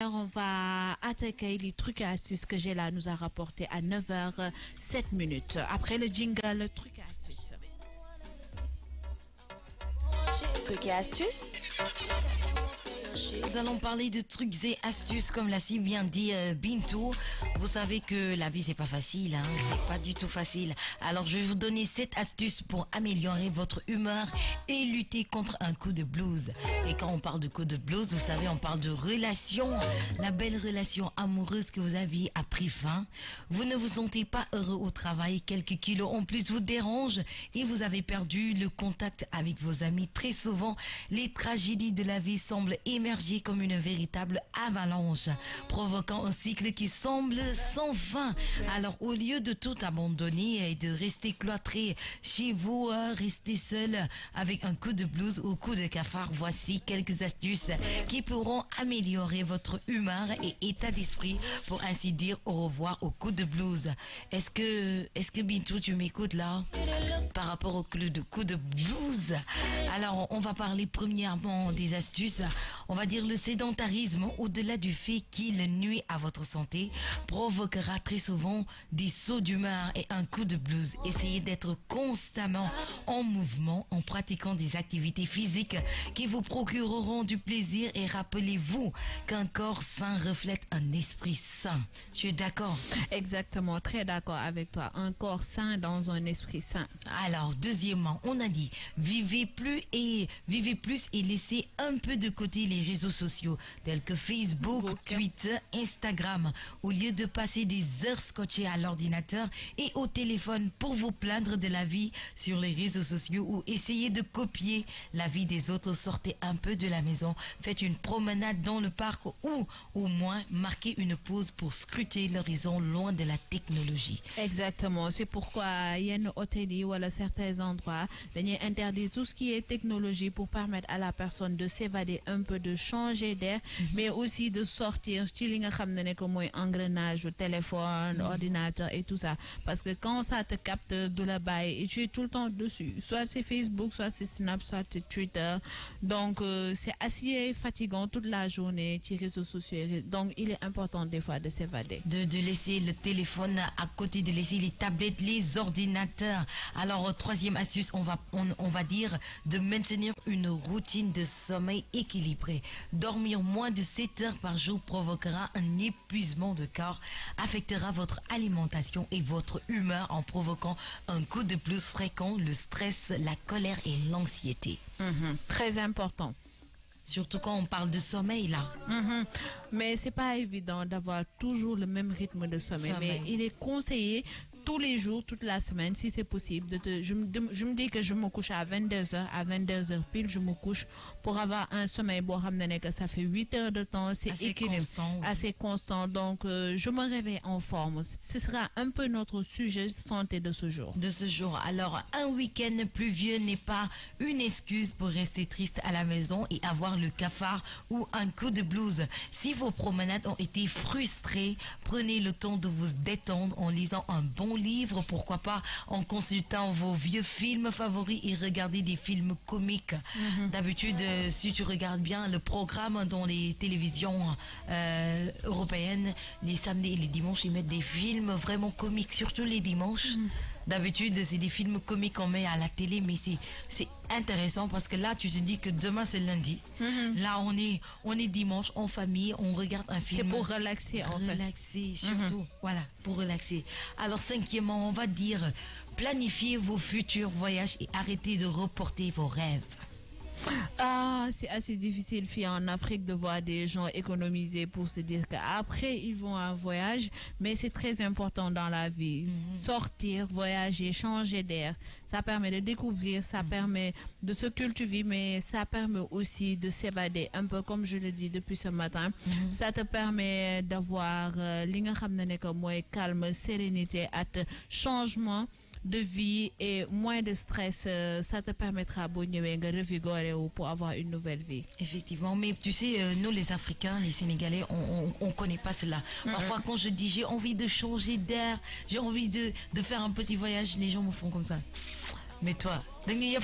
On va attaquer les trucs et astuces que j'ai là nous a rapporté à 9h07. Après le jingle, trucs et astuces. Trucs et astuces. Nous allons parler de trucs et astuces comme l'a si bien dit Bintou. Vous savez que la vie c'est pas facile, hein, c'est pas du tout facile. Alors je vais vous donner 7 astuces pour améliorer votre humeur et lutter contre un coup de blues. Et quand on parle de coup de blues, vous savez, on parle de relation, la belle relation amoureuse que vous aviez a pris fin. Vous ne vous sentez pas heureux au travail, quelques kilos en plus vous dérangent et vous avez perdu le contact avec vos amis. Très souvent, les tragédies de la vie semblent émerger comme une véritable avalanche, provoquant un cycle qui semble sans fin. Alors, au lieu de tout abandonner et de rester cloîtré chez vous, rester seul avec un coup de blues ou coup de cafard, voici quelques astuces qui pourront améliorer votre humeur et état d'esprit, pour ainsi dire au revoir au coup de blues. Est-ce que Bintou, tu m'écoutes là par rapport au coup de blues? Alors, on va parler premièrement des astuces. On va dire le sédentarisme, au-delà du fait qu'il nuit à votre santé, provoquera très souvent des sauts d'humeur et un coup de blues. Essayez d'être constamment en mouvement en pratiquant des activités physiques qui vous procureront du plaisir, et rappelez-vous qu'un corps sain reflète un esprit sain. Tu es d'accord? Exactement, très d'accord avec toi. Un corps sain dans un esprit sain. Alors, deuxièmement, on a dit vivez plus et laissez un peu de côté les réseaux sociaux tels que Facebook, Twitter, Instagram. Au lieu de passer des heures scotchées à l'ordinateur et au téléphone pour vous plaindre de la vie sur les réseaux sociaux ou essayer de copier la vie des autres, sortez un peu de la maison, faites une promenade dans le parc ou au moins marquez une pause pour scruter l'horizon loin de la technologie. Exactement, c'est pourquoi il y a une hôtellerie ou à certains endroits, ils interdisent tout ce qui est technologie pour permettre à la personne de s'évader un peu, de changer d'air, mais aussi de sortir comme engrenage au téléphone, ordinateur et tout ça. Parce que quand ça te capte de la baille et tu es tout le temps dessus, soit c'est Facebook, soit c'est Snap, soit c'est Twitter. Donc c'est assez fatigant toute la journée, les réseaux sociaux. Donc il est important des fois de s'évader. De laisser le téléphone à côté, de laisser les tablettes, les ordinateurs. Alors troisième astuce, on va dire de maintenir une routine de sommeil équilibrée. Dormir moins de 7 heures par jour provoquera un épuisement de corps, affectera votre alimentation et votre humeur en provoquant un coup de blues fréquent, le stress, la colère et l'anxiété. Très important. Surtout quand on parle de sommeil là. Mais c'est pas évident d'avoir toujours le même rythme de sommeil. Mais il est conseillé tous les jours, toute la semaine, si c'est possible. Je me dis que je me couche à 22h, à 22h pile, je me couche pour avoir un sommeil. Bon, que ça fait 8 heures de temps, c'est assez constant. Donc, je me réveille en forme. Ce sera un peu notre sujet de santé de ce jour. Alors, un week-end pluvieux n'est pas une excuse pour rester triste à la maison et avoir le cafard ou un coup de blues. Si vos promenades ont été frustrées, prenez le temps de vous détendre en lisant un bon livre, pourquoi pas en consultant vos vieux films favoris et regardez des films comiques. D'habitude, si tu regardes bien le programme dans les télévisions européennes, les samedis et les dimanches, ils mettent des films vraiment comiques, surtout les dimanches. D'habitude, c'est des films comiques qu'on met à la télé, mais c'est intéressant parce que là, tu te dis que demain, c'est lundi. Là, on est dimanche, en famille, on regarde un film. C'est pour relaxer, en fait. Relaxer, surtout. Voilà, pour relaxer. Alors, cinquièmement, on va dire, planifiez vos futurs voyages et arrêtez de reporter vos rêves. Ah, c'est assez difficile, fille, en Afrique de voir des gens économiser pour se dire qu'après ils vont en voyage, mais c'est très important dans la vie. Sortir, voyager, changer d'air, ça permet de découvrir, ça permet de se cultiver, mais ça permet aussi de s'évader, un peu comme je le dis depuis ce matin. Ça te permet d'avoir calme, sérénité, changement de vie et moins de stress. Ça te permettra de revigorer pour avoir une nouvelle vie. Effectivement, mais tu sais, nous les Africains, les Sénégalais, on connaît pas cela. Parfois quand je dis j'ai envie de changer d'air, j'ai envie de faire un petit voyage, les gens me font comme ça. mais toi,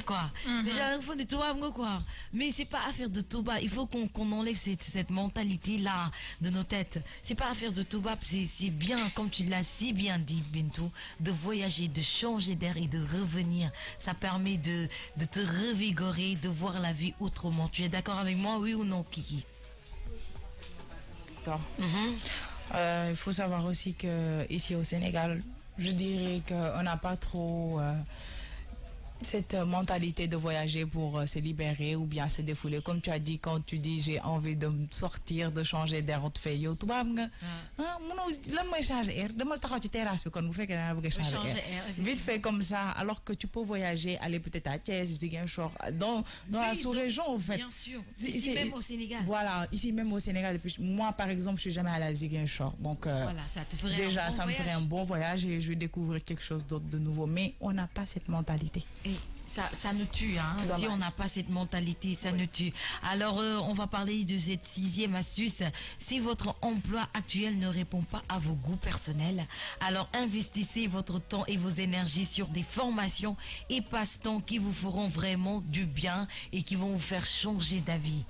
quoi. Mais j'ai un fond de toi, quoi. Mais c'est pas affaire de Toba. Il faut qu'on enlève cette mentalité-là de nos têtes. C'est pas affaire de Toba. C'est bien, comme tu l'as si bien dit, Bintou, de voyager, de changer d'air et de revenir. Ça permet de te revigorer, de voir la vie autrement. Tu es d'accord avec moi, oui ou non, Kiki? Il faut savoir aussi que ici au Sénégal, je dirais qu'on n'a pas trop cette mentalité de voyager pour se libérer ou bien se défouler. Comme tu as dit, quand tu dis j'ai envie de sortir, de changer d'air, on te fait yo, tu vas changer d'air. Vite fait comme ça, alors que tu peux voyager, aller peut-être à Thiès, Ziguinchor, dans la sous-région en fait. Bien sûr, ici même au Sénégal. Voilà, ici même au Sénégal. Moi par exemple, je suis jamais allée à Ziguinchor. Donc voilà, ça te ferait déjà, ça me ferait un bon voyage et je vais découvrir quelque chose d'autre de nouveau. Mais on n'a pas cette mentalité. Et ça nous tue, hein. Si on n'a pas cette mentalité, ça nous tue. Alors, on va parler de cette 6e astuce. Si votre emploi actuel ne répond pas à vos goûts personnels, alors investissez votre temps et vos énergies sur des formations et passe-temps qui vous feront vraiment du bien et qui vont vous faire changer d'avis.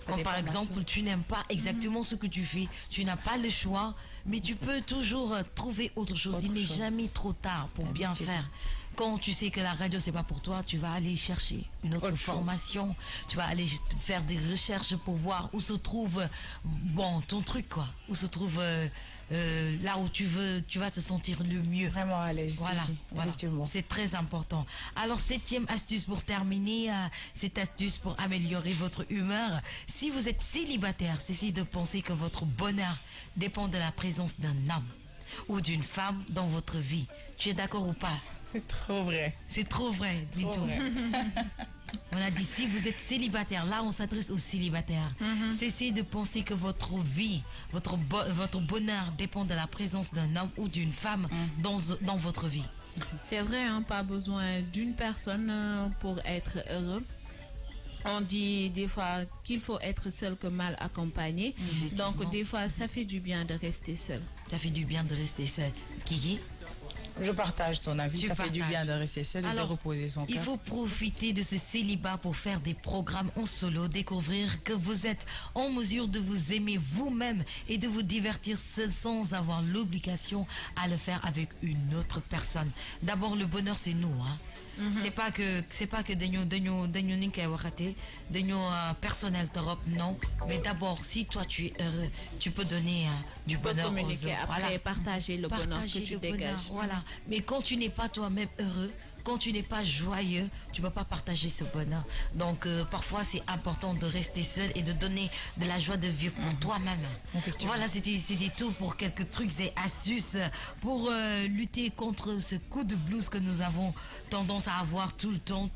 Comme par exemple, tu n'aimes pas exactement ce que tu fais, tu n'as pas le choix, mais tu peux toujours trouver autre chose. Il n'est jamais trop tard pour bien faire. Quand tu sais que la radio c'est pas pour toi, tu vas aller chercher une autre formation, tu vas aller faire des recherches pour voir où se trouve ton truc quoi, où se trouve là où tu vas te sentir le mieux. Vraiment à l'aise. Voilà, effectivement. C'est très important. Alors 7e astuce pour terminer, cette astuce pour améliorer votre humeur. Si vous êtes célibataire, cessez de penser que votre bonheur dépend de la présence d'un homme ou d'une femme dans votre vie. Tu es d'accord ou pas? C'est trop vrai. C'est trop vrai, Bintou. On a dit, si vous êtes célibataire, là on s'adresse aux célibataires. Cessez de penser que votre vie, votre bonheur dépend de la présence d'un homme ou d'une femme dans votre vie. C'est vrai, hein, pas besoin d'une personne pour être heureux. On dit des fois qu'il faut être seul que mal accompagné. Donc des fois, ça fait du bien de rester seul. Ça fait du bien de rester seul. Kiki? Je partage ton avis. Ça fait du bien de rester seul et de reposer son cœur. Il faut profiter de ce célibat pour faire des programmes en solo, découvrir que vous êtes en mesure de vous aimer vous-même et de vous divertir seul sans avoir l'obligation à le faire avec une autre personne. D'abord, le bonheur, c'est nous, hein. C'est pas que personnel non, mais d'abord si toi tu es heureux, tu peux donner du bonheur aux autres. Après partager le bonheur que tu dégages. Voilà, mais quand tu n'es pas toi-même heureux, quand tu n'es pas joyeux, tu ne peux pas partager ce bonheur. Donc parfois c'est important de rester seul et de donner de la joie de vivre pour toi-même. Voilà, c'était tout pour quelques trucs et astuces pour lutter contre ce coup de blues que nous avons tendance à avoir tout le temps.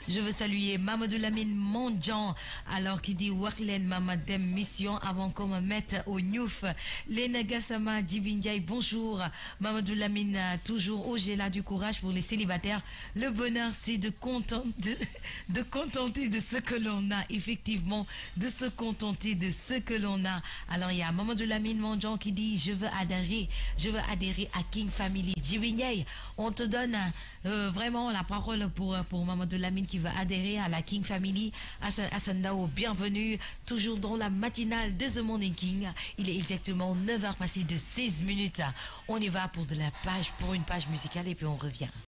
Je veux saluer Mamadou Lamine Mondjan, alors qui dit Waklen Mamadem Mission avant qu'on me mette au Nyouf. Lena Gassama Djibindiaï, bonjour. Mamadou Lamine, toujours au Géla du courage pour les célibataires. Le bonheur, c'est de contenter de ce que l'on a, effectivement, de se contenter de ce que l'on a. Alors il y a Mamadou Lamine Mondjan qui dit je veux adhérer à King Family. Djibindiaï, on te donne vraiment la parole pour Mamadou Lamine qui veut adhérer à la King Family. Asandao, bienvenue, toujours dans la matinale de The Morning King. Il est exactement 9h passé de 16 minutes. On y va pour une page musicale et puis on revient.